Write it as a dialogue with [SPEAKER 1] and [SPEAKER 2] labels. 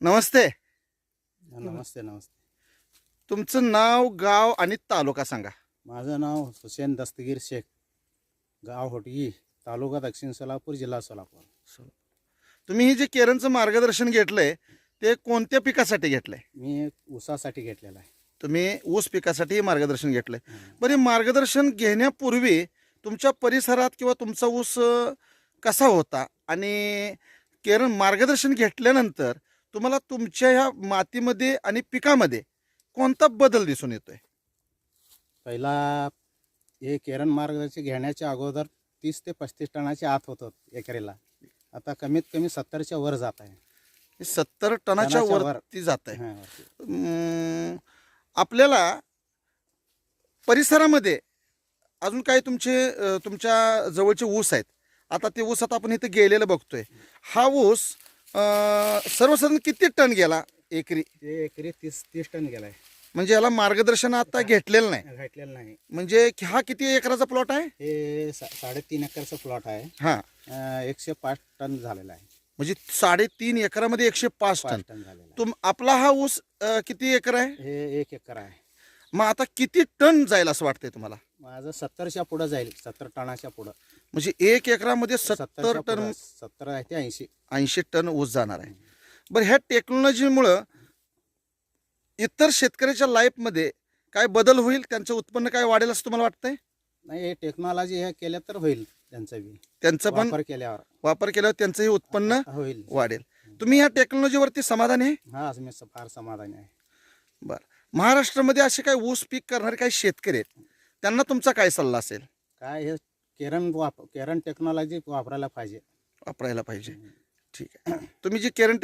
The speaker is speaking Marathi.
[SPEAKER 1] नमस्ते.
[SPEAKER 2] नमस्ते नमस्ते.
[SPEAKER 1] तुमचं नाव, गाव आणि तालुका सांगा.
[SPEAKER 2] माझं नाव हुसेन दस्तगीर शेख, गाव होटगी, तालुका दक्षिण सोलापूर, जिल्हा सोलापूर.
[SPEAKER 1] तुम्ही हे जे केरनचं मार्गदर्शन घेतलंय ते कोणत्या पिकासाठी घेतलंय?
[SPEAKER 2] मी ऊसासाठी घेतलेला आहे.
[SPEAKER 1] तुम्ही ऊस पिकासाठी हे मार्गदर्शन घेतलंय.
[SPEAKER 2] हं.
[SPEAKER 1] बरं, हे मार्गदर्शन घेण्यापूर्वी तुमच्या परिसरात किंवा तुमचा ऊस कसा होता आणि केरन मार्गदर्शन घेतल्यानंतर तुम्हाला तुमच्या ह्या मातीमध्ये आणि पिकामध्ये कोणता बदल दिसून येतोय?
[SPEAKER 2] पहिला हे केरन मार्गदर्शन घेण्याच्या अगोदर 30 ते 35 टनाच्या आत होतं एकरीला. आता कमीत कमी 70च्या वर जात आहे.
[SPEAKER 1] 70 टनाच्या
[SPEAKER 2] टनाच्या वर.
[SPEAKER 1] वरती जात आहे.
[SPEAKER 2] हां, वरती.
[SPEAKER 1] आपल्याला परिसरामध्ये अजून काही तुमच्या जवळचे ऊस आहेत. आता ते ऊस आपण इथे गेलेलं बघतोय. हा ऊस सर्वसाधारण किती टन गेला एकरी?
[SPEAKER 2] ते एकरी 30 टन गेलाय.
[SPEAKER 1] म्हणजे याला मार्गदर्शन आता घेतलेलं नाही.
[SPEAKER 2] घातलेलं नाही.
[SPEAKER 1] म्हणजे हा किती एकराचा प्लॉट आहे?
[SPEAKER 2] हे 3.5 एकरचा प्लॉट आहे.
[SPEAKER 1] हा,
[SPEAKER 2] 105 टन झालेला आहे.
[SPEAKER 1] म्हणजे 3.5 एकरामध्ये 105 टन.
[SPEAKER 2] 5 टन झालेला आहे.
[SPEAKER 1] आपला हा ऊस किती एकर आहे?
[SPEAKER 2] हे 1 एकर आहे.
[SPEAKER 1] मग आता किती टन जाईल असं वाटतंय तुम्हाला?
[SPEAKER 2] माझं 70च्या पुढं जाईल. 70 टनाच्या पुढं.
[SPEAKER 1] म्हणजे 1 एकरामध्ये 70 टन,
[SPEAKER 2] 70 ते 80.
[SPEAKER 1] 80 टन ऊस जाणार आहे. बरं, ह्या टेक्नॉलॉजीमुळं इतर शेतकऱ्याच्या लाईफमध्ये काय बदल होईल? त्यांचं उत्पन्न काय वाढेल असं तुम्हाला वाटतंय?
[SPEAKER 2] नाही, हे टेक्नॉलॉजी हे केलं तर होईल. त्यांचं बी
[SPEAKER 1] त्यांचं पण
[SPEAKER 2] वापर केल्यावर
[SPEAKER 1] वापर केल्यावर त्यांचंही उत्पन्न
[SPEAKER 2] होईल.
[SPEAKER 1] वाढेल. तुम्ही ह्या टेक्नॉलॉजीवरती समाधानी आहे?
[SPEAKER 2] हा, मी फार समाधानी आहे.
[SPEAKER 1] बरं, महाराष्ट्रामध्ये असे काही ऊस पीक करणारे काही शेतकरी आहेत, त्यांना तुमचा काय सल्ला असेल?
[SPEAKER 2] काय हे केरन टेक्नॉलॉजी वापरायला पाहिजे.
[SPEAKER 1] वापरायला पाहिजे. ठीक आहे. तुम्ही जी केरन